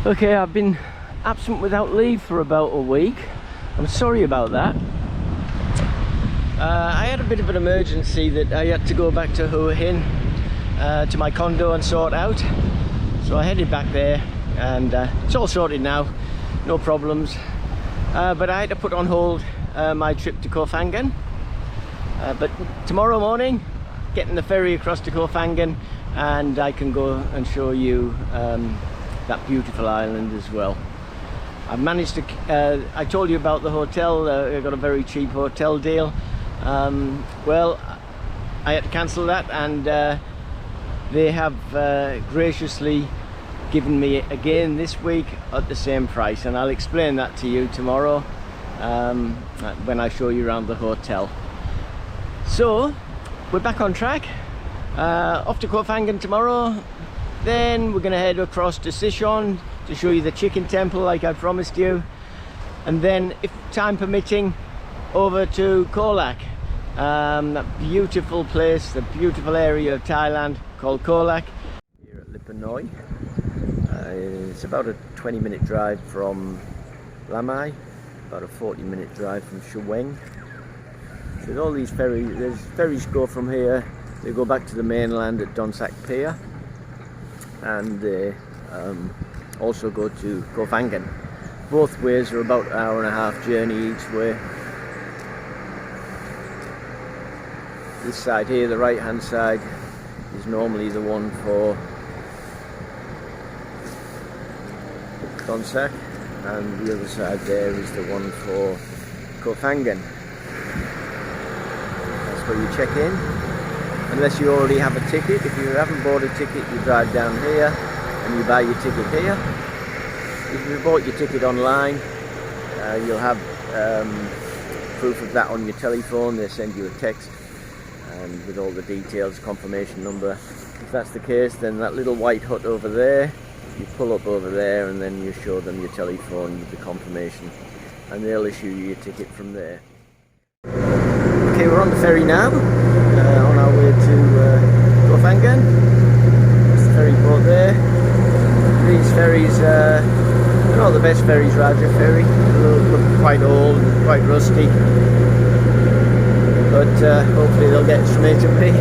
Okay, I've been absent without leave for about a week. I'm sorry about that. I had a bit of an emergency that I had to go back to Hua Hin, to my condo and sort out. So I headed back there and it's all sorted now, no problems. But I had to put on hold my trip to Koh Phangan. But tomorrow morning, getting the ferry across to Koh Phangan, and I can go and show you that beautiful island as well. I've managed to, I told you about the hotel, I got a very cheap hotel deal. Well, I had to cancel that, and they have graciously given me again this week at the same price, and I'll explain that to you tomorrow when I show you around the hotel. So we're back on track, off to Koh Phangan tomorrow. Then we're going to head across to Sichuan to show you the chicken temple like I promised you, and then, if time permitting, over to Koh Lak, that beautiful place, the beautiful area of Thailand called Koh Lak. Here at Lipa Noi. It's about a 20-minute drive from Lamai, about a 40-minute drive from Shaweng. So there's all these ferries, ferries go from here, they go back to the mainland at Donsak Pier, and they also go to Koh Phangan. Both ways are about an hour and a half journey each way. This side here, the right hand side, is normally the one for Donsak, and the other side there is the one for Koh Phangan. That's where you check in, unless you already have a ticket. If you haven't bought a ticket, you drive down here and you buy your ticket here. If you bought your ticket online, you'll have proof of that on your telephone. They send you a text and with all the details, confirmation number. If that's the case, then that little white hut over there, you pull up over there and then you show them your telephone with the confirmation, and they'll issue you your ticket from there. Okay, we're on the ferry now, on our way to Koh Phangan. That's the ferry port there. These ferries, they're not the best ferries, Raja Ferry. They look quite old and quite rusty, but hopefully they'll get straight to me.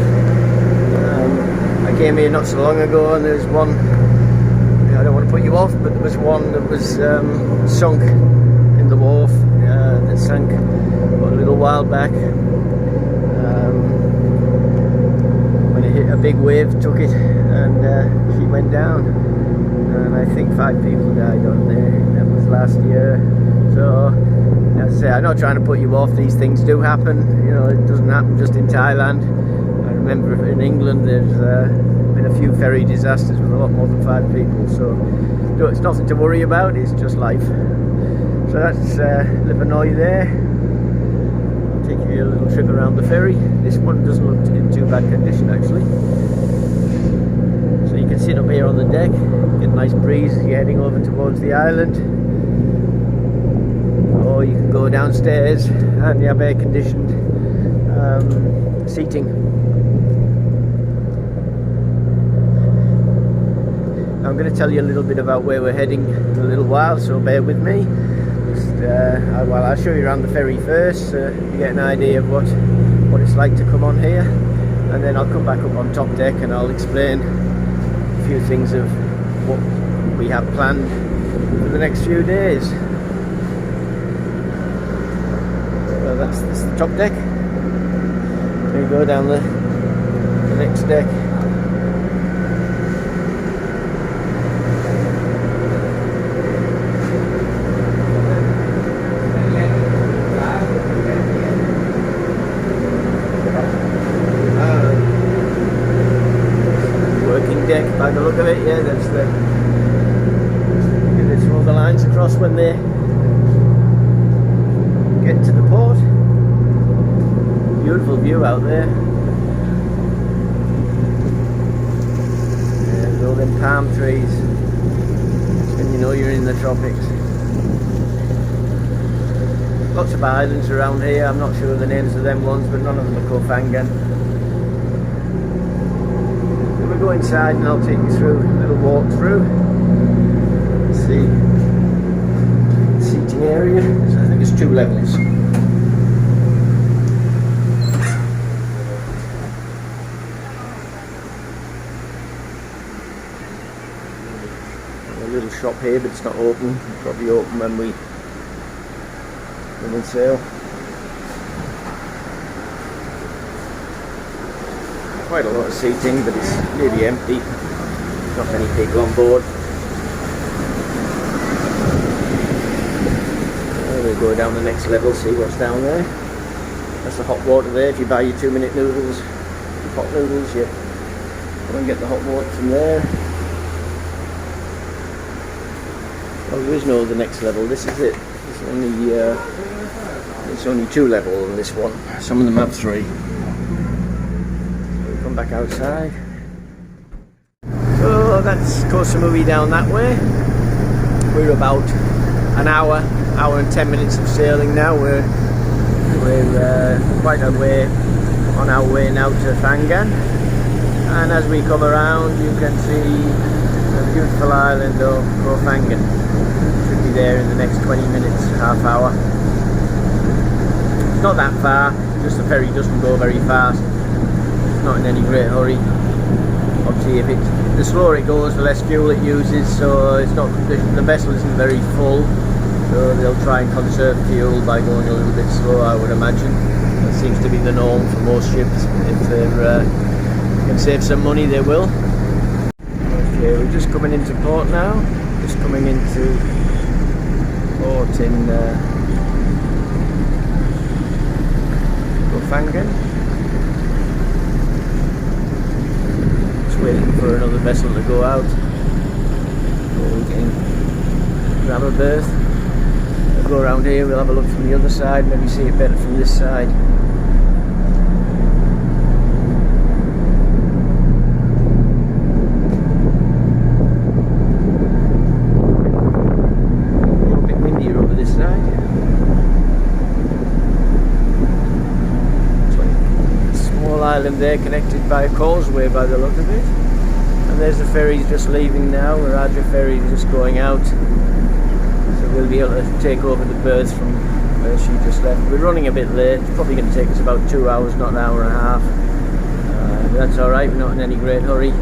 I came here not so long ago, and there's one, I don't want to put you off, but there was one that was sunk in the wharf, that sank a little while back. When it hit, a big wave took it, and she went down, and I think 5 people died on there. That was last year. So as I say, I'm not trying to put you off, these things do happen, you know, it doesn't happen just in Thailand. I remember in England there's been a few ferry disasters with a lot more than 5 people, so it's nothing to worry about, it's just life. So that's Lipa Noi there. I'll take you a little trip around the ferry. This one doesn't look in too bad condition actually. So you can sit up here on the deck, get a nice breeze as you're heading over towards the island. Or you can go downstairs and you have air conditioned seating. I'm going to tell you a little bit about where we're heading in a little while, so bear with me. Well, I'll show you around the ferry first, so you get an idea of what it's like to come on here, and then I'll come back up on top deck and I'll explain a few things of what we have planned for the next few days. So that's the top deck. There you go, down the next deck. By the look of it, yeah, that's the, they throw the lines across when they get to the port. Beautiful view out there. There's all them palm trees. That's when you know you're in the tropics. Lots of islands around here. I'm not sure the names of them ones, but none of them are Koh Phangan. We'll go inside and I'll take you through a little walk through. the seating area. So I think it's 2 levels. A little shop here, but it's not open. It'll probably open when we sail. Quite a lot of seating, but it's nearly empty. Not many people on board. We'll go down the next level, see what's down there. That's the hot water there. If you buy your 2-minute noodles, hot noodles, you go and get the hot water from there. Oh, there is no the next level. This is it. It's only 2 levels on this one. Some of them have 3. We'll come back outside. So that's Koh Samui down that way. We're about an hour and 10 minutes of sailing now. We're quite a way on our way now to Phangan, and as we come around you can see the beautiful island of Koh Phangan. Should be there in the next 20 minutes, half hour. It's not that far, just the ferry doesn't go very fast. It's not in any great hurry. Obviously the slower it goes, the less fuel it uses, so it's not, the vessel isn't very full, so they'll try and conserve fuel by going a little bit slow, I would imagine. That seems to be the norm for most ships. If they can save some money, they will. Okay, we're just coming into port now. Just coming into port in Koh Phangan. Waiting for another vessel to go out so we can grab a berth. We'll go around here, we'll have a look from the other side, maybe see it better from this side. A bit windier over this side. Small island there connected by a causeway by the look of it. And there's the ferries just leaving now. The Raja ferry is just going out. So we'll be able to take over the berths from where she just left. We're running a bit late. It's probably going to take us about 2 hours, not an hour and a half. But that's alright, we're not in any great hurry.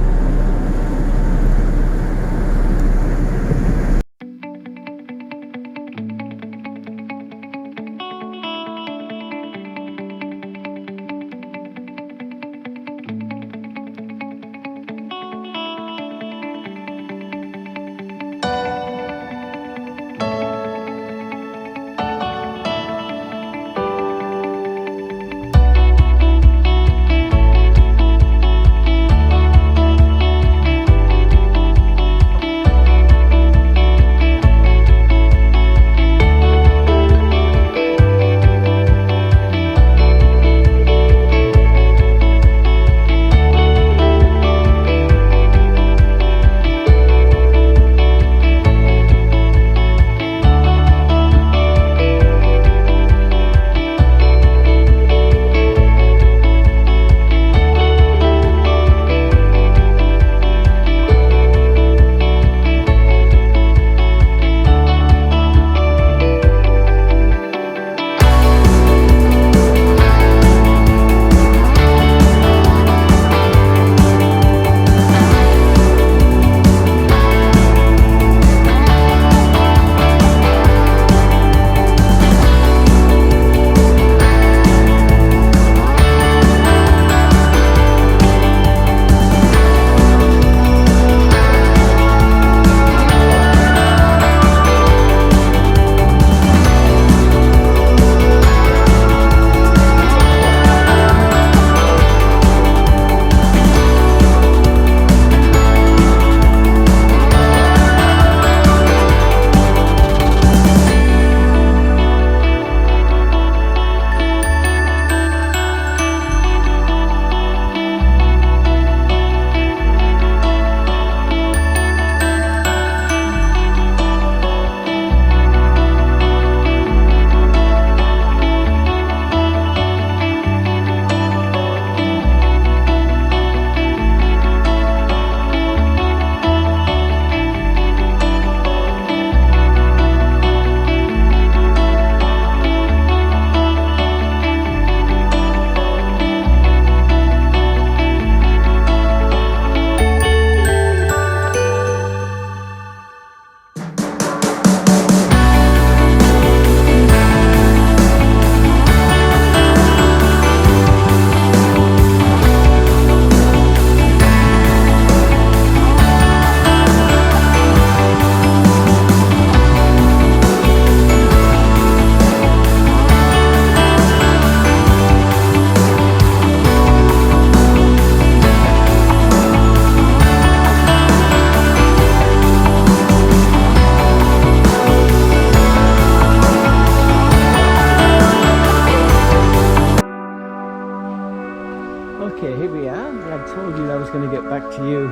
back to you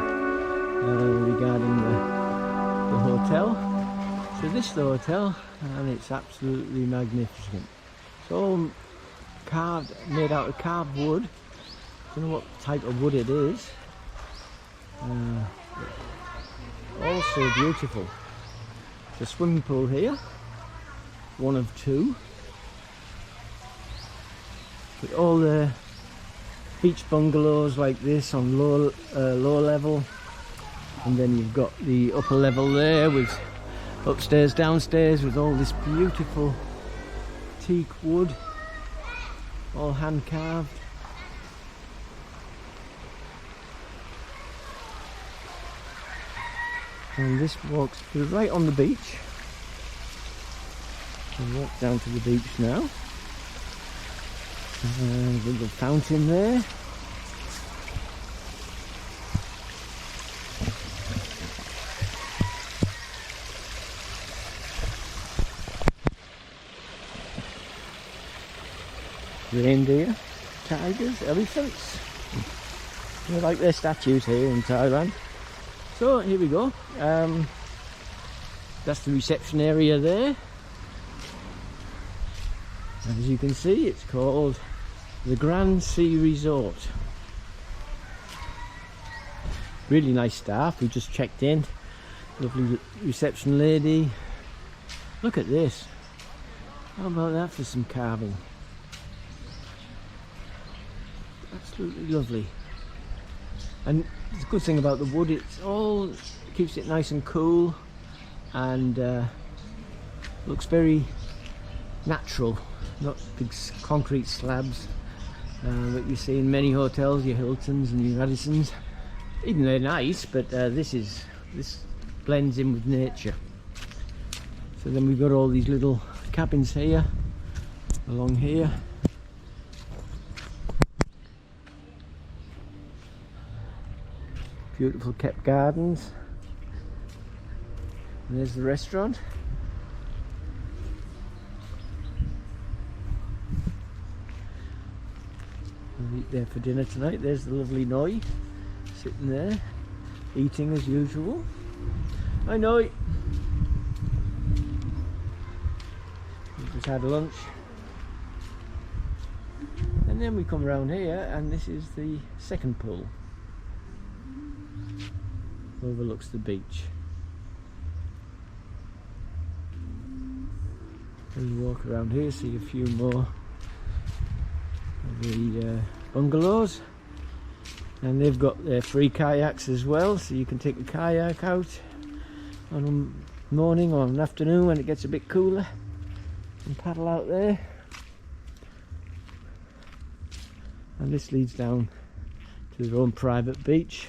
regarding the hotel. So this is the hotel, and it's absolutely magnificent. It's all carved, made out of carved wood. I don't know what type of wood it is. Also beautiful. There's a swimming pool here, one of two. But all the beach bungalows like this on low level, and then you've got the upper level there with upstairs, downstairs, with all this beautiful teak wood, all hand carved. And this walks right on the beach. We'll walk down to the beach now. A little fountain there. Reindeer, tigers, elephants. They like their statues here in Thailand. So here we go. That's the reception area there. And as you can see, it's called the Grand Sea Resort. Really nice staff. We just checked in. Lovely reception lady. Look at this. How about that for some carving? Absolutely lovely. And the good thing about the wood, keeps it nice and cool, and looks very natural, not big concrete slabs that you see in many hotels, your Hiltons and your Radissons. Even they're nice, but this blends in with nature. So then we've got all these little cabins here, along here. Beautiful kept gardens. And there's the restaurant. We'll eat there for dinner tonight. There's the lovely Noi sitting there, eating as usual. Hi Noi! We just had lunch. And then we come around here, and this is the second pool. Overlooks the beach. We'll walk around here, see a few more of the bungalows, and they've got their free kayaks as well, so you can take a kayak out on a morning or an afternoon when it gets a bit cooler and paddle out there. And this leads down to their own private beach.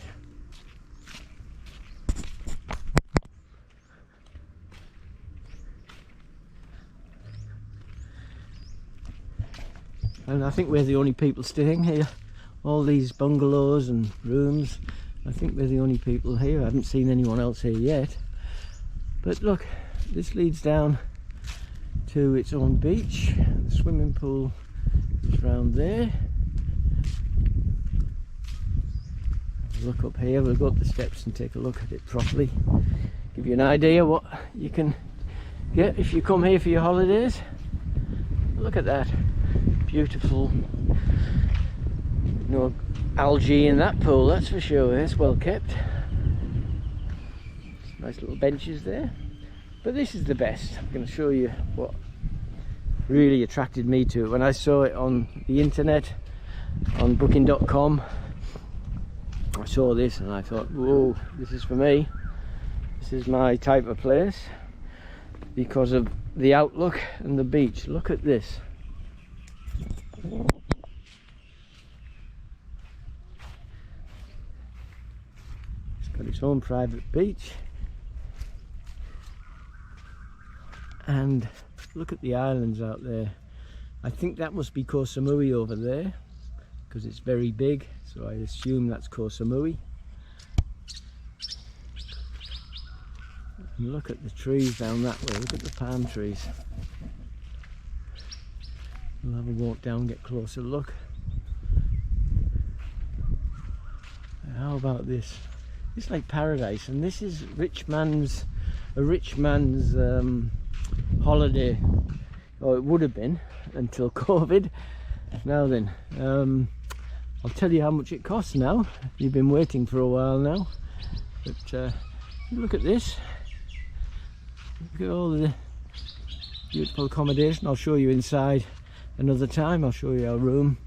And I think we're the only people staying here. All these bungalows and rooms, I think we're the only people here. I haven't seen anyone else here yet. But look, this leads down to its own beach. The swimming pool is around there. Look up here, we'll go up the steps and take a look at it properly. Give you an idea what you can get if you come here for your holidays. Look at that. Beautiful, no algae in that pool, that's for sure. It's well kept. Nice little benches there. But this is the best. I'm going to show you what really attracted me to it. When I saw it on the internet, on booking.com, I saw this and I thought, whoa, this is for me. This is my type of place because of the outlook and the beach. Look at this. It's got its own private beach, and look at the islands out there. I think that must be Koh Samui over there because it's very big, so I assume that's Koh Samui. And look at the trees down that way, look at the palm trees. We'll have a walk down, get a closer look. How about this? It's like paradise, and this is a rich man's holiday, or it would have been until COVID. Now then, I'll tell you how much it costs now. You've been waiting for a while now, but look at this. Look at all the beautiful accommodation. I'll show you inside another time. I'll show you our room.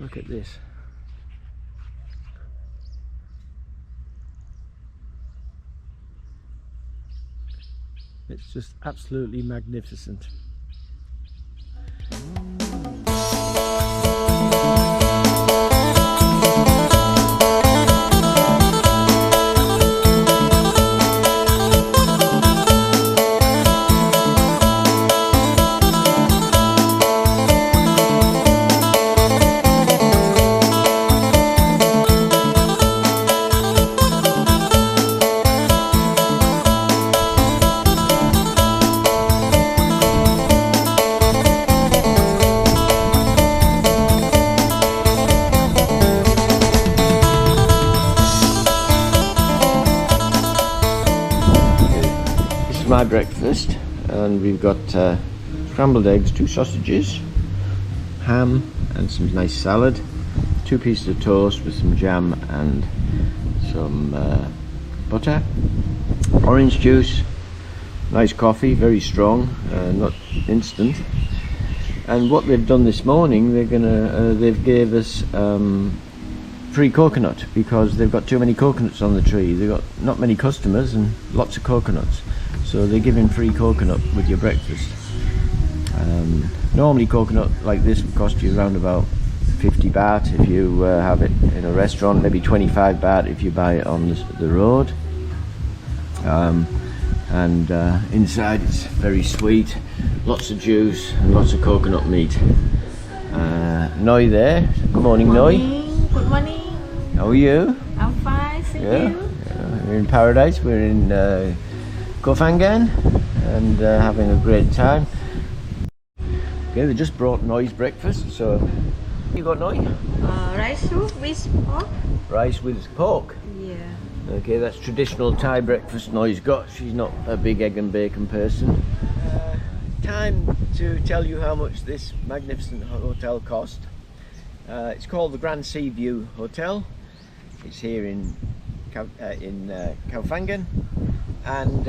Look at this. It's just absolutely magnificent. My breakfast, and we've got scrambled eggs, 2 sausages, ham and some nice salad, 2 pieces of toast with some jam and some butter, orange juice, nice coffee, very strong, not instant. And what they've done this morning, they've gave us free coconut, because they've got too many coconuts on the tree. They've got not many customers and lots of coconuts. So they're giving free coconut with your breakfast. Normally coconut like this would cost you around about 50 baht if you have it in a restaurant, maybe 25 baht if you buy it on the road. Inside it's very sweet, lots of juice and lots of coconut meat. Noi there. Good morning, Noi. Good morning. How are you? I'm fine, thank you. We're in paradise. We're in Koh Phangan and having a great time. Okay, they just brought Noi's breakfast. So you got Noi? Rice soup with pork. Rice with pork. Yeah. Okay, that's traditional Thai breakfast Noi's got. She's not a big egg and bacon person. Time to tell you how much this magnificent hotel cost. It's called the Grand Sea View Hotel. It's here in Koh Phangan, and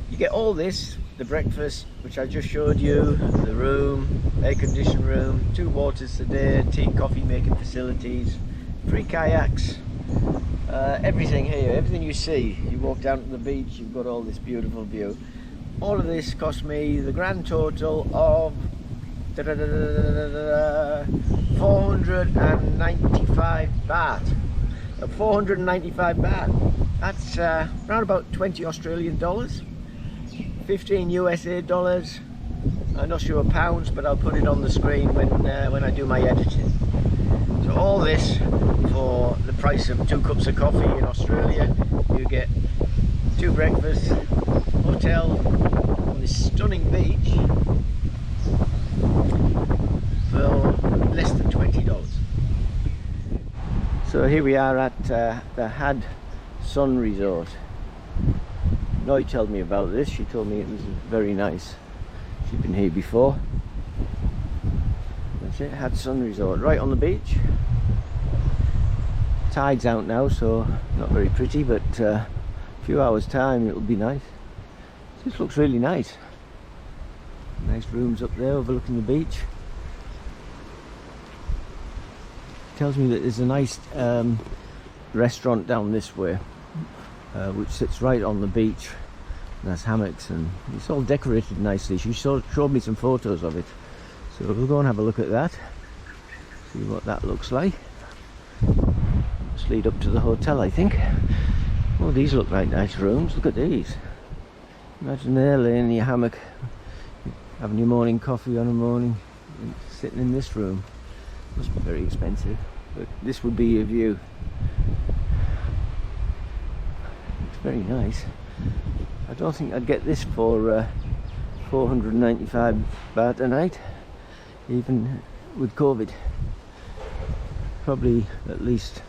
you get all this: the breakfast, which I just showed you, the room, air-conditioned room, 2 waters a day, tea, coffee making facilities, free kayaks, everything here, everything you see. You walk down to the beach, you've got all this beautiful view. All of this cost me the grand total of 495 baht. 495 baht. That's around about 20 Australian dollars, 15 USA dollars. I'm not sure pounds, but I'll put it on the screen when I do my editing. So all this for the price of 2 cups of coffee in Australia. You get 2 breakfasts, hotel on this stunning beach for less than $20. So here we are at the HAAD Sun Resort. Noi told me about this. She told me it was very nice. She'd been here before. That's it, HAAD Sun Resort, right on the beach. Tide's out now, so not very pretty, but a few hours time it'll be nice. This looks really nice. Nice rooms up there overlooking the beach. Tells me that there's a nice restaurant down this way, which sits right on the beach. And there's hammocks and it's all decorated nicely. She showed me some photos of it, so we'll go and have a look at that, see what that looks like. Let's lead up to the hotel, I think. Oh, these look like nice rooms. Look at these. Imagine there laying in your hammock, having your morning coffee on a morning, and sitting in this room. Must be very expensive, but this would be your view. It's very nice. I don't think I'd get this for 495 baht a night. even with COVID. Probably at least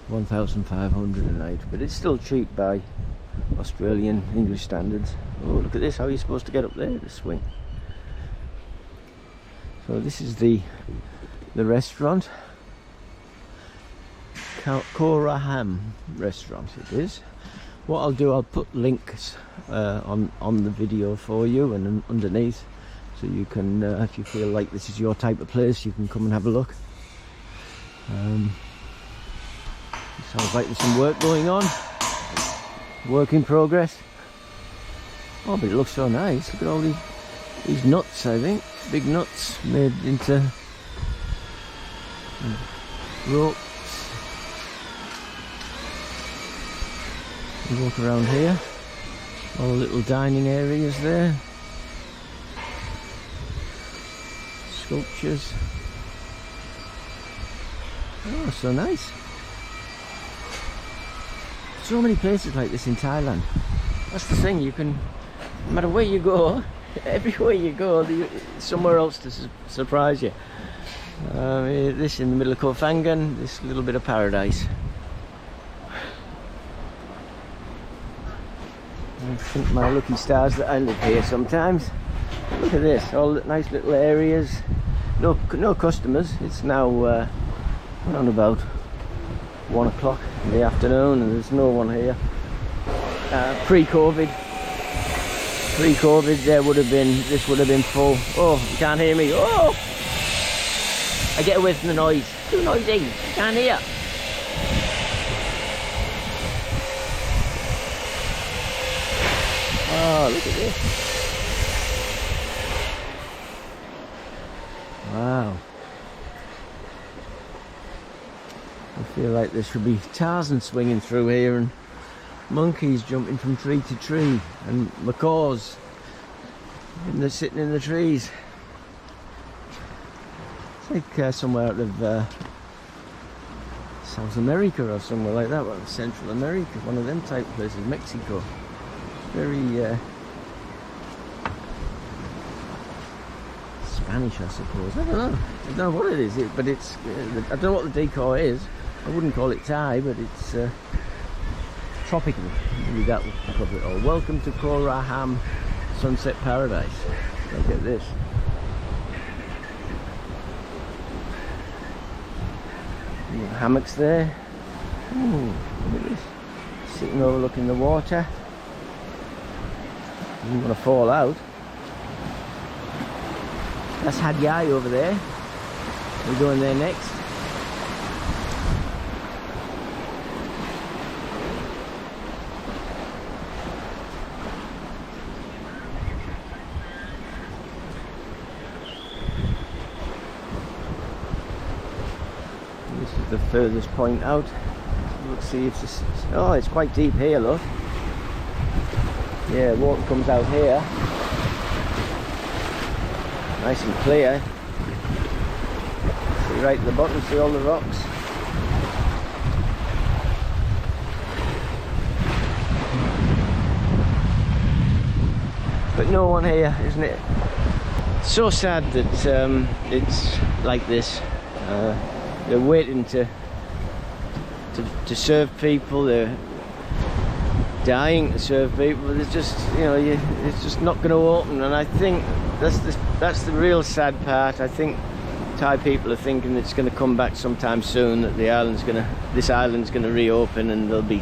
1,500 a night, but it's still cheap by Australian English standards. Oh, look at this, how are you supposed to get up there, the swing? So this is the restaurant. Koh Phangan restaurant it is. What I'll do, I'll put links on the video for you and underneath, so you can, if you feel like this is your type of place, you can come and have a look. Sounds like there's some work going on. Work in progress. Oh, but it looks so nice. Look at all these nuts, I think. Big nuts made into ropes. You walk around here. All the little dining areas there. Sculptures. Oh, so nice. So many places like this in Thailand. That's the thing, you can, no matter where you go, everywhere you go, somewhere else to surprise you. This in the middle of Koh Phangan, this little bit of paradise. I think my lucky stars that I live here sometimes. Look at this, all the nice little areas. No customers. It's now around about 1 o'clock in the afternoon, and there's no one here. Pre-COVID, this would have been full. Oh, you can't hear me. Oh, I get away from the noise. Too noisy. You can't hear. Oh, look at this. Wow. I feel like there should be Tarzan swinging through here and monkeys jumping from tree to tree and macaws sitting in the trees. It's like somewhere out of South America or somewhere like that, or Central America, one of them type of places, Mexico. Very Spanish, I suppose. I don't know what it is, but it's I don't know what the decor is. I wouldn't call it Thai, but it's tropical. Maybe that would cover it all. Welcome to Koh Phangan Sunset Paradise. Look at this. Hammocks there. Ooh, look at this. Sitting overlooking the water. You don't want to fall out. That's HAAD over there. We're going there next. This is the furthest point out. Let's see if this. Oh, it's quite deep here, look. Yeah, water comes out here. Nice and clear. See right at the bottom, see all the rocks. But no one here, isn't it? So sad that it's like this. They're waiting to serve people. They're dying to serve people. But it's just, you know, it's just not going to open. And I think that's the real sad part. I think Thai people are thinking it's going to come back sometime soon. That this island's going to reopen, and there'll be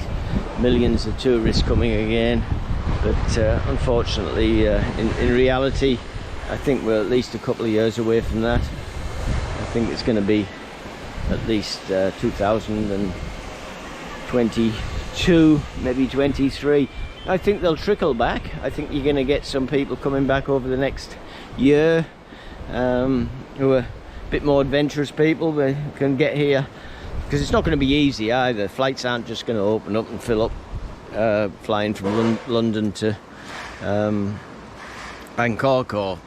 millions of tourists coming again. But unfortunately, in reality, I think we're at least a couple of years away from that. I think it's going to be at least 2022, maybe 23. I think they'll trickle back. I think you're going to get some people coming back over the next year who are a bit more adventurous people. They can get here, because it's not going to be easy either. Flights aren't just going to open up and fill up. Flying from London to Bangkok, or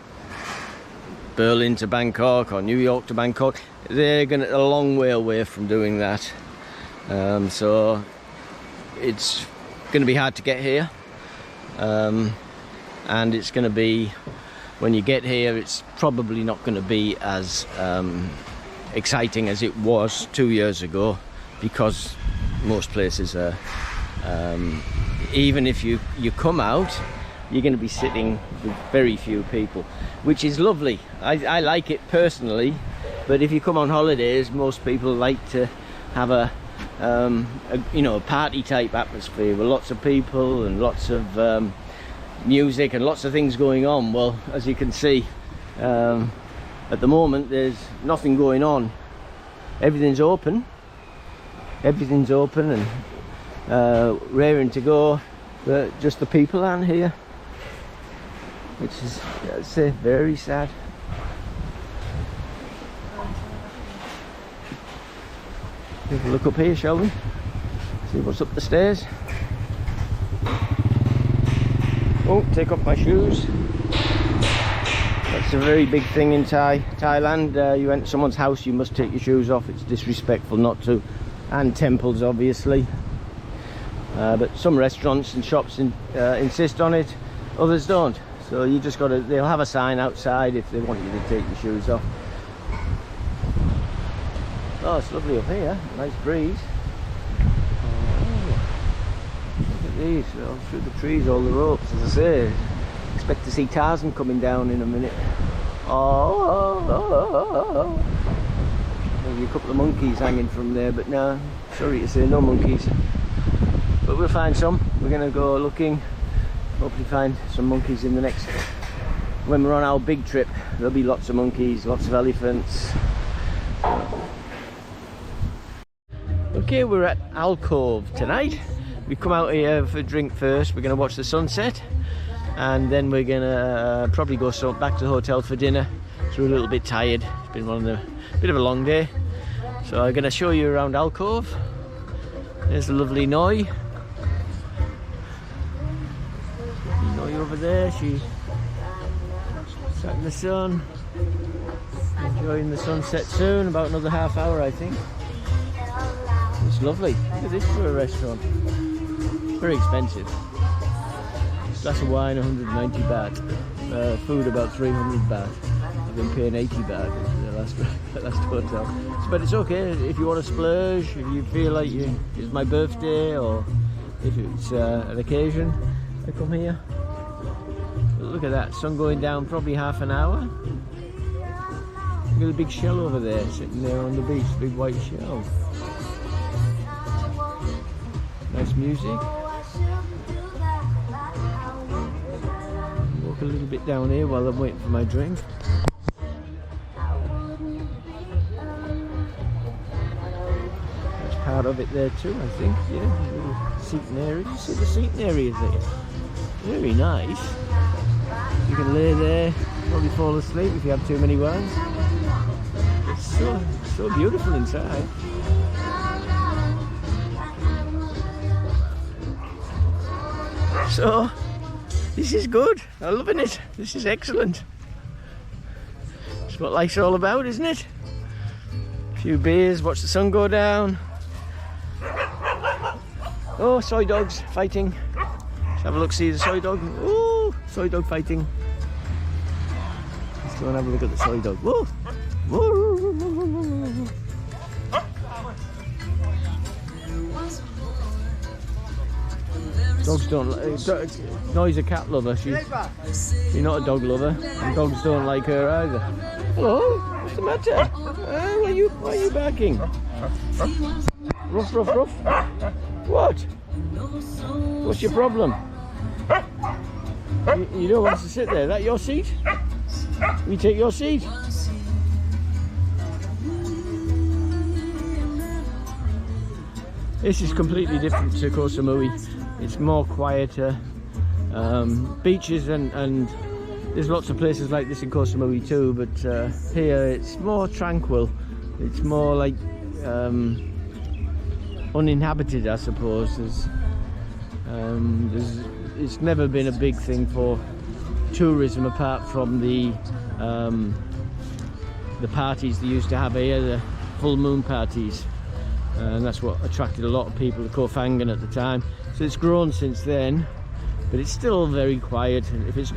Berlin to Bangkok, or New York to Bangkok. They're a long way away from doing that. So it's going to be hard to get here, and it's going to be when you get here, it's probably not going to be as exciting as it was 2 years ago, because most places are, even if you come out, you're going to be sitting with very few people, which is lovely. I like it personally, but if you come on holidays, most people like to have a you know, a party type atmosphere with lots of people and lots of music and lots of things going on. Well, as you can see, at the moment there's nothing going on. Everything's open and raring to go, but just the people aren't here, which is, I'd say, very sad. Take a look up here, shall we? See what's up the stairs. Oh, take off my shoes. That's a very big thing in Thailand. You enter someone's house, you must take your shoes off. It's disrespectful not to. And temples, obviously. But some restaurants and shops insist on it, others don't. So you just gotta, they'll have a sign outside if they want you to take your shoes off. Oh, it's lovely up here, nice breeze. Oh, look at these, all through the trees, all the ropes, as I say. Expect to see Tarzan coming down in a minute. Oh, maybe a couple of monkeys hanging from there, but no, sorry to say, no monkeys. But we'll find some. We're going to go looking, hopefully find some monkeys in the next, when we're on our big trip. There'll be lots of monkeys, lots of elephants. Okay, we're at Alcove tonight. We come out here for a drink first. We're going to watch the sunset, and then we're going to probably go back to the hotel for dinner. So we're a little bit tired. It's been bit of a long day. So I'm going to show you around Alcove. There's the lovely Noi. Noi over there. She sat in the sun, enjoying the sunset soon. About another half hour, I think. It's lovely. Look at this for a restaurant. Very expensive. Glass of wine 190 baht. Food about 300 baht. I've been paying 80 baht at the last hotel. But it's okay if you want to splurge, if you feel like it's my birthday, or if it's an occasion. I come here. Look at that, sun going down probably half an hour. Look at the big shell over there, sitting there on the beach, big white shell. Nice music. Walk a little bit down here while I'm waiting for my drink. That's part of it there too, I think. Yeah, little seating area. You see the seating areas there? Very nice. You can lay there, probably fall asleep if you have too many wines. It's so beautiful inside. So, this is good. I'm loving it. This is excellent. It's what life's all about, isn't it? A few beers, watch the sun go down. Oh, soy dogs fighting. Let's have a look, see the soy dog. Oh, soy dog fighting. Let's go and have a look at the soy dog. Whoa. Whoa. Dogs don't like. Noi's a cat lover. She's not a dog lover, and dogs don't like her either. Hello, what's the matter? Why are you barking? Ruff, ruff, ruff. What? What's your problem? You don't want to sit there. Is that your seat? You take your seat. This is completely different to Koh Samui. It's more quieter. Beaches and there's lots of places like this in Koh Samui too, but here it's more tranquil. It's more like uninhabited, I suppose. It's never been a big thing for tourism apart from the parties they used to have here, the full moon parties. And that's what attracted a lot of people to Koh Phangan at the time. So it's grown since then, but it's still very quiet.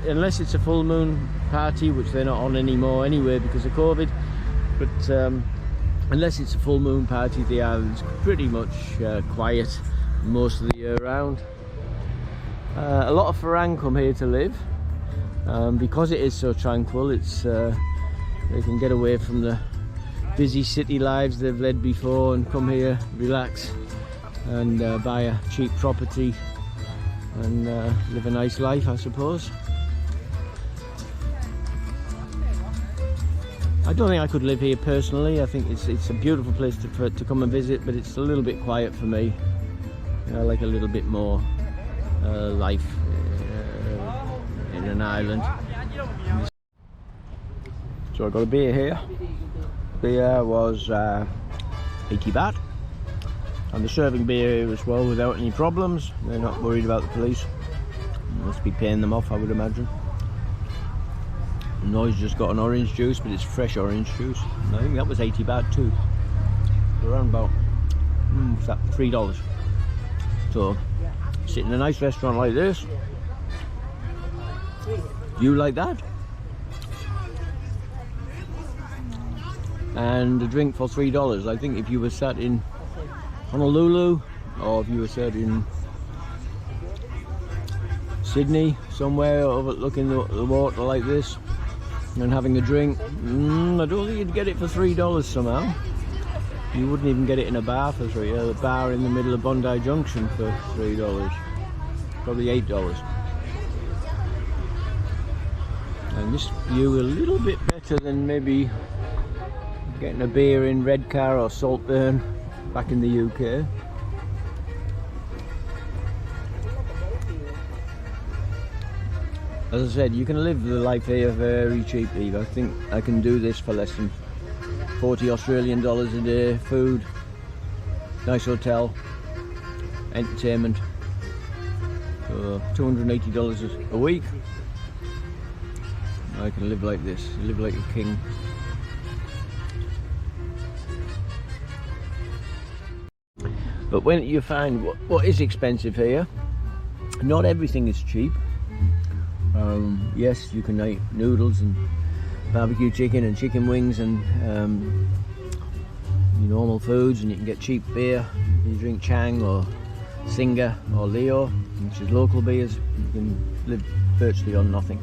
Unless it's a full moon party, which they're not on anymore anyway because of COVID, but unless it's a full moon party, the island's pretty much quiet most of the year round. A lot of Farang come here to live because it is so tranquil. They can get away from the busy city lives they've led before and come here, relax, and buy a cheap property and live a nice life, I suppose. I don't think I could live here personally. I think it's a beautiful place to come and visit, but it's a little bit quiet for me. I like a little bit more life in an island. So I got a beer here. Beer was 80 baht, and they're serving beer here as well without any problems. They're not worried about the police. Must be paying them off, I would imagine. Noise just got an orange juice, but it's fresh orange juice. And I think that was 80 baht too. Around about what's that, $3. So sit in a nice restaurant like this. You like that? And a drink for $3. I think if you were sat in Honolulu, or if you were sat in Sydney somewhere overlooking the water like this and having a drink, I don't think you'd get it for $3 somehow. You wouldn't even get it in a bar for $3. A bar in the middle of Bondi Junction for $3. Probably $8. And this view a little bit better than maybe getting a beer in Redcar or Saltburn back in the UK. As I said, you can live the life here very cheaply. I think I can do this for less than 40 Australian dollars a day. Food, nice hotel, entertainment. So $280 a week. I can live like this, live like a king. But when you find what is expensive here, not everything is cheap. Yes, you can eat noodles and barbecue chicken and chicken wings and your normal foods, and you can get cheap beer. You drink Chang or Singer or Leo, which is local beers. You can live virtually on nothing.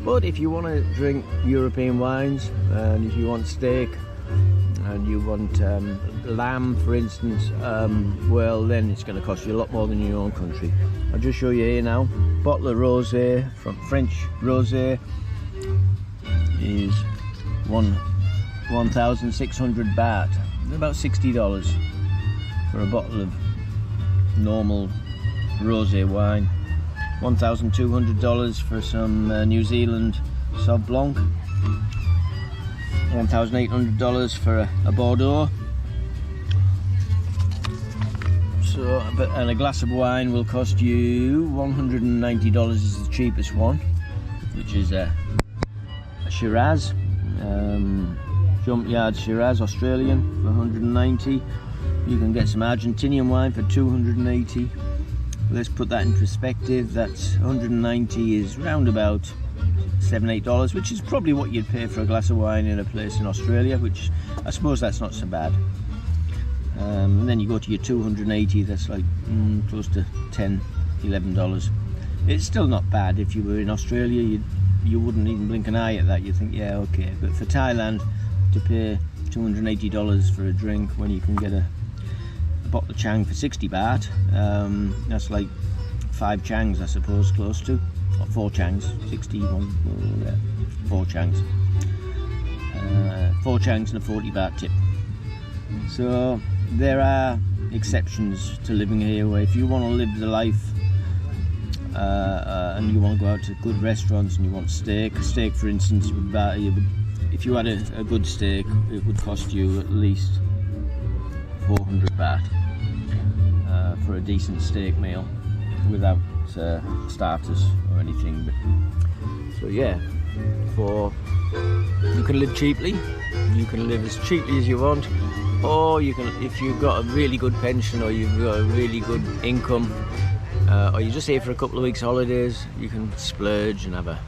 But if you want to drink European wines, and if you want steak, and you want lamb, for instance, well, then it's going to cost you a lot more than in your own country. I'll just show you here now. Bottle of rosé from French rosé is 1,600 baht, about $60 for a bottle of normal rosé wine. $1,200 for some New Zealand Sauv Blanc. $1,800 for a Bordeaux. So, and a glass of wine will cost you $190 is the cheapest one, which is a Shiraz, Junkyard Shiraz Australian for $190. You can get some Argentinian wine for $280. Let's put that in perspective. That's $190 is round about $7-8, which is probably what you'd pay for a glass of wine in a place in Australia, which I suppose that's not so bad. And then you go to your $280, that's like close to $10-11. It's still not bad. If you were in Australia, you wouldn't even blink an eye at that. You'd think, yeah, okay. But for Thailand, to pay $280 for a drink when you can get a bottle of Chang for 60 baht, that's like 5 Changs, I suppose, close to. Or 4 Changs, 61, 4 Changs. 4 Changs and a 40 baht tip. So there are exceptions to living here, where if you want to live the life and you want to go out to good restaurants and you want steak for instance, if you had a good steak, it would cost you at least 400 baht for a decent steak meal without starters or anything. But, so yeah, you can live cheaply, you can live as cheaply as you want, or you can, if you've got a really good pension or you've got a really good income, or you're just here for a couple of weeks holidays, you can splurge and have a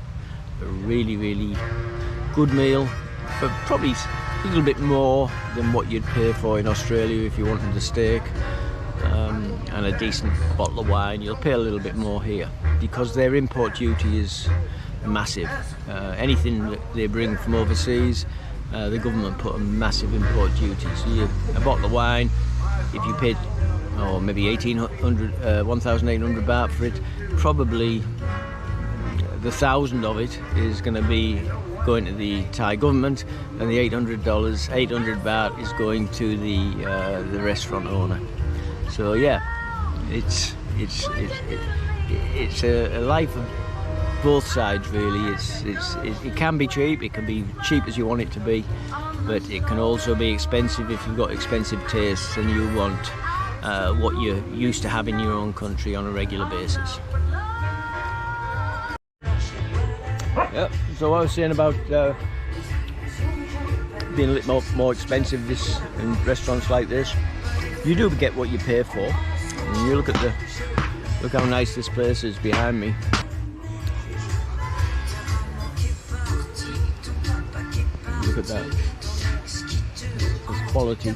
really, really good meal for probably a little bit more than what you'd pay for in Australia if you wanted a steak, and a decent bottle of wine. You'll pay a little bit more here because their import duty is massive. Anything that they bring from overseas, the government put a massive import duty. So a bottle of wine, if you paid maybe 1,800 baht for it, probably the 1,000 of it is going to be going to the Thai government, and the $800 baht is going to the restaurant owner. So yeah, it's a life of both sides really. It can be cheap, it can be cheap as you want it to be, but it can also be expensive if you've got expensive tastes and you want what you're used to having in your own country on a regular basis. Yep. So I was saying about being a little more expensive in restaurants like this. You do get what you pay for. And you look how nice this place is behind me. Look at that. It's quality.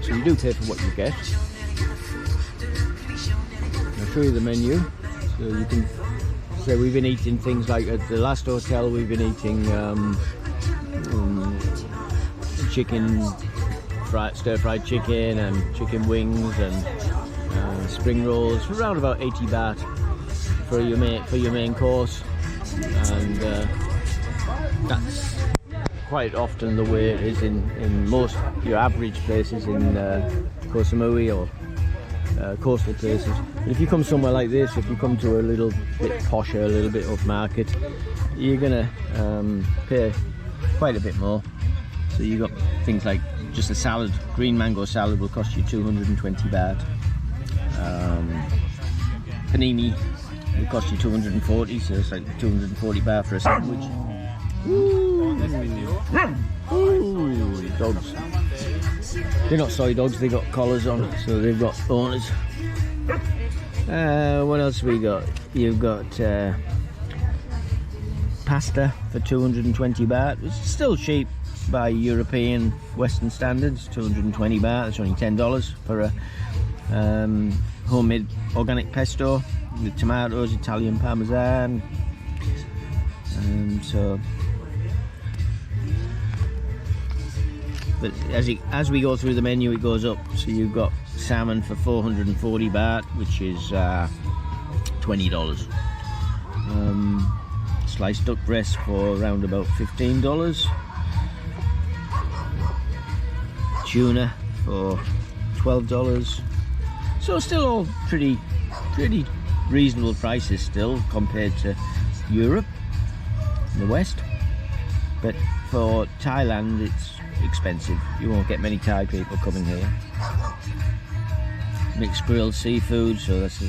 So you do pay for what you get. I'll show you the menu. So you can. So we've been eating things like at the last hotel. We've been eating chicken, stir-fried chicken, and chicken wings, and spring rolls for around about 80 baht for your main course, and that's quite often the way it is in most your average places in Koh Samui or coastal places. But if you come somewhere like this, if you come to a little bit posher, a little bit upmarket, you're gonna pay quite a bit more. So you got things like just a salad, green mango salad will cost you 220 baht. Panini will cost you 240, so it's like 240 baht for a sandwich. Ooh, dogs. They're not soy dogs, they got collars on, so they've got owners. What else we got? You've got pasta for 220 baht, which is still cheap by European Western standards. 220 baht, that's only $10 for a homemade organic pesto with tomatoes, Italian parmesan. But as we go through the menu, it goes up. So you've got salmon for 440 baht, which is $20. Sliced duck breast for around about $15. Tuna for $12. So still all pretty reasonable prices still compared to Europe in the West. But for Thailand, it's expensive. You won't get many Thai people coming here. Mixed grilled seafood, so that's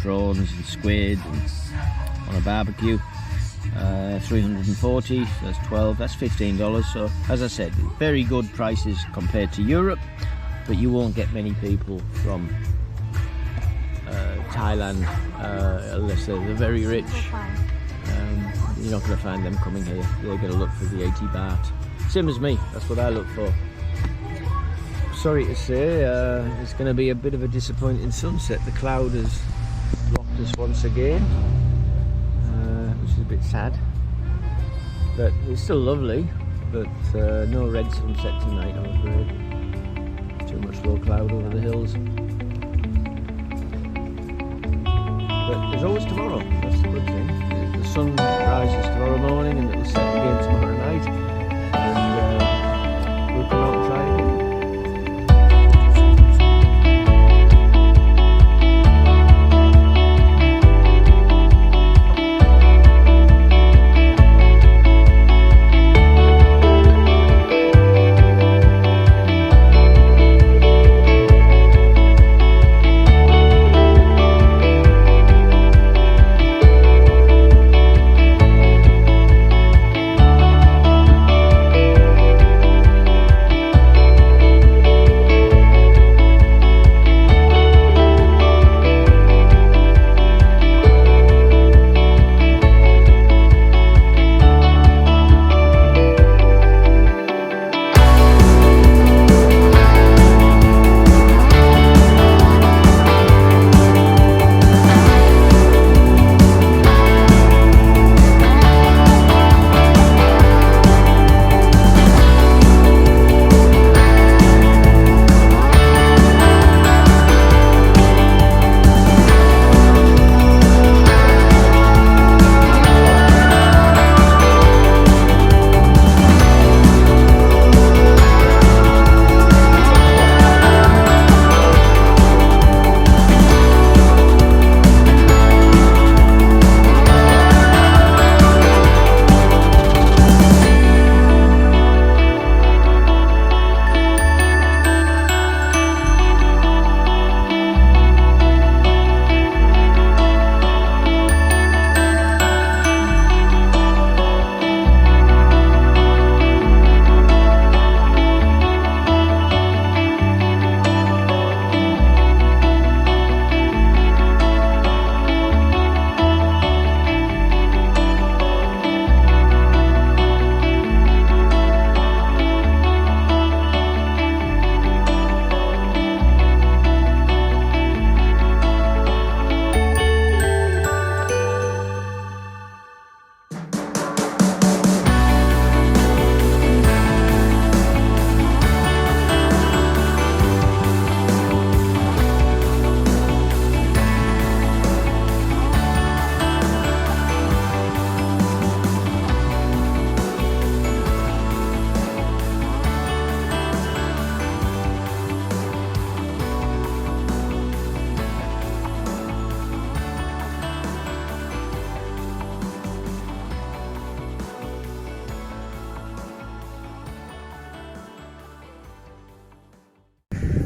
prawns and squid and on a barbecue. 340, so that's 12, that's $15. So as I said, very good prices compared to Europe, but you won't get many people from Thailand unless they're very rich. You're not going to find them coming here. They're going to look for the 80 baht. Same as me, that's what I look for. Sorry to say, it's going to be a bit of a disappointing sunset. The cloud has blocked us once again, which is a bit sad. But it's still lovely, but no red sunset tonight, I'm afraid. Too much low cloud over the hills. But there's always tomorrow, that's the good thing. The sun rises tomorrow morning and it'll set again tomorrow night. And we'll come out and try again.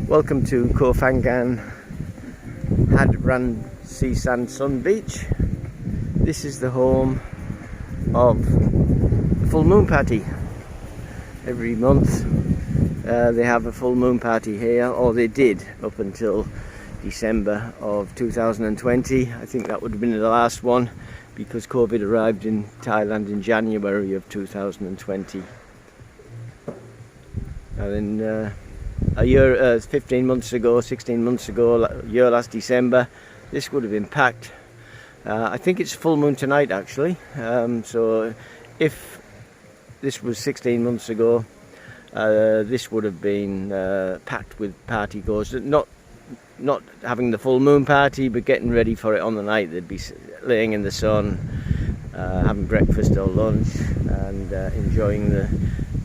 Welcome to Koh Phangan HAAD Run Sea Sand Sun Beach. This is the home of the full moon party. Every month they have a full moon party here, or they did up until December of 2020. I think that would have been the last one because COVID arrived in Thailand in January of 2020. And then a year, 15 months ago, 16 months ago, last December, this would have been packed. I think it's full moon tonight actually, so if this was 16 months ago, this would have been packed with party goers. Not having the full moon party, but getting ready for it on the night. They'd be laying in the sun, having breakfast or lunch, and enjoying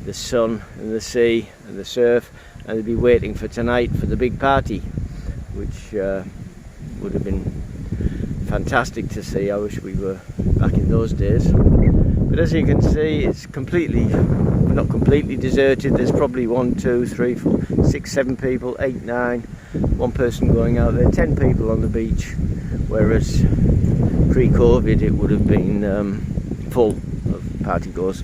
the sun and the sea and the surf, and they'd be waiting for tonight for the big party, which would have been fantastic to see. I wish we were back in those days. But as you can see, it's not completely deserted. There's probably 1, 2, 3, 4, 6, 7 people, 8, 9, one person going out there, 10 people on the beach, whereas pre-COVID it would have been full of party goers.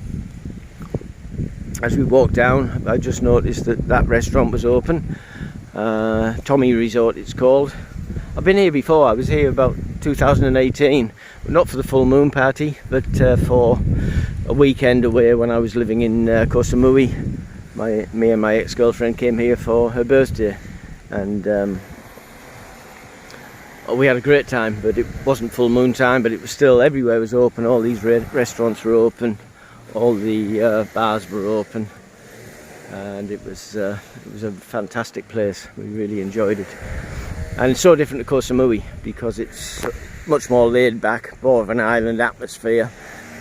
As we walked down, I just noticed that restaurant was open. Tommy Resort it's called. I've been here before. I was here about 2018, but not for the full moon party, but for a weekend away when I was living in Koh Samui. Me and my ex-girlfriend came here for her birthday, and we had a great time. But it wasn't full moon time, but it was still, everywhere was open. All these restaurants were open, all the bars were open, and it was a fantastic place. We really enjoyed it. And it's so different to Koh Samui because it's much more laid back, more of an island atmosphere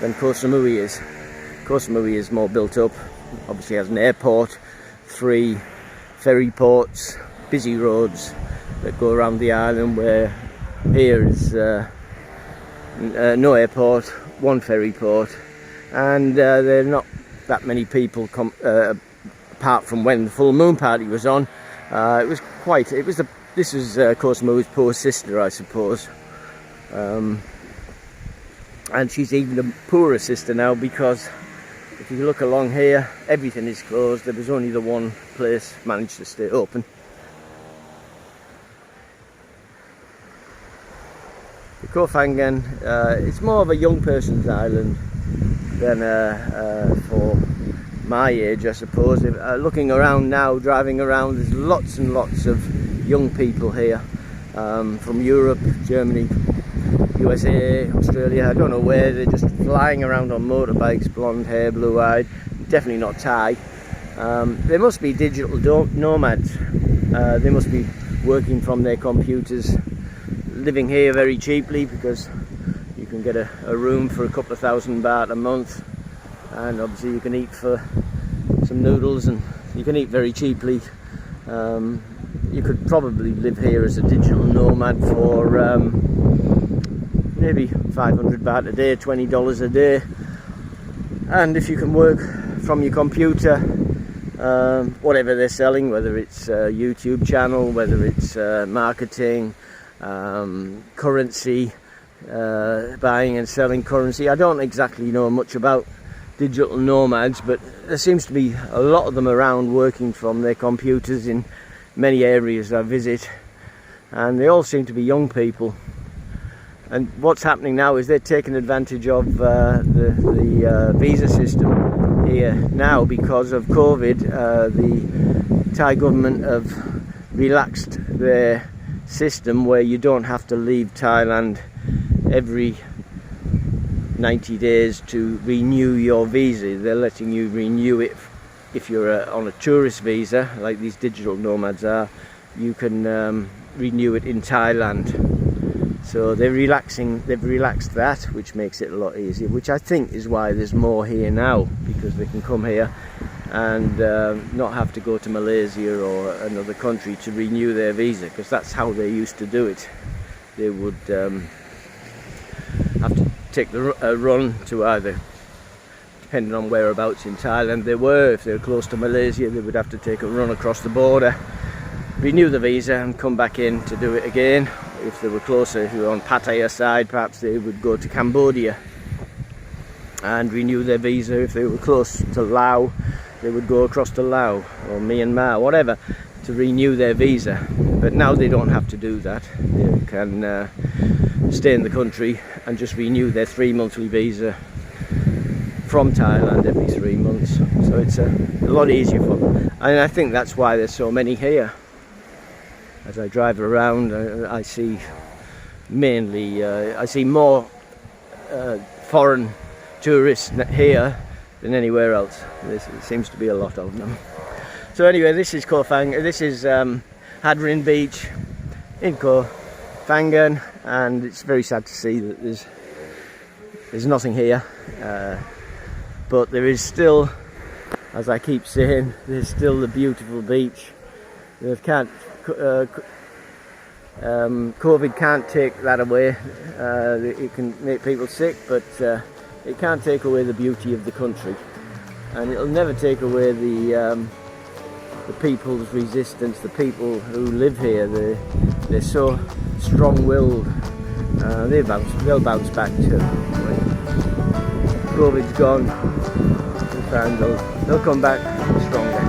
than Koh Samui is. Koh Samui is more built up, obviously has an airport, 3 ferry ports, busy roads that go around the island, where here is no airport, 1 ferry port, and there are not that many people apart from when the full moon party was on. This is Koh Samui's poor sister, I suppose, and she's even a poorer sister now, because if you look along here, everything is closed. There was only the one place managed to stay open. The Koh Phangan, it's more of a young person's island than for my age, I suppose. Looking around now, driving around, there's lots and lots of young people here, from Europe, Germany, USA, Australia, I don't know where. They're just flying around on motorbikes, blonde hair, blue-eyed, definitely not Thai. They must be digital nomads. They must be working from their computers, living here very cheaply, because you can get a room for a couple of $1,000 a month, and obviously you can eat for some noodles, and you can eat very cheaply. You could probably live here as a digital nomad for maybe 500 baht a day, $20 a day. And if you can work from your computer, whatever they're selling, whether it's a YouTube channel, whether it's marketing, currency, buying and selling currency. I don't exactly know much about digital nomads, but there seems to be a lot of them around working from their computers in many areas I visit, and they all seem to be young people. And what's happening now is they're taking advantage of the visa system here now because of COVID. The Thai government have relaxed their system where you don't have to leave Thailand every 90 days to renew your visa. They're letting you renew it. If you're on a tourist visa, like these digital nomads are, you can renew it in Thailand. So they've relaxed that, which makes it a lot easier, which I think is why there's more here now, because they can come here and not have to go to Malaysia or another country to renew their visa, because that's how they used to do it. They would have to take a run to either, depending on whereabouts in Thailand they were. If they were close to Malaysia, they would have to take a run across the border renew the visa and come back in to do it again. If they were closer, if they were on Pattaya side, perhaps they would go to Cambodia and renew their visa. If they were close to Laos, they would go across to Laos or Myanmar, whatever, to renew their visa. But now they don't have to do that. They can stay in the country and just renew their 3-monthly visa from Thailand every 3 months. So it's a lot easier for them. And I think that's why there's so many here. As I drive around, I see mainly, I see more foreign tourists here than anywhere else. There seems to be a lot of them. So anyway, this is Koh Phangan. This is HAAD Beach in Koh Phangan, and it's very sad to see that there's nothing here. But there is still, as I keep saying, there's still the beautiful beach. COVID can't take that away. It can make people sick, but it can't take away the beauty of the country, and it'll never take away the people's resistance. The people who live here, they're so strong-willed. They'll bounce back too. When COVID's gone, they'll come back stronger.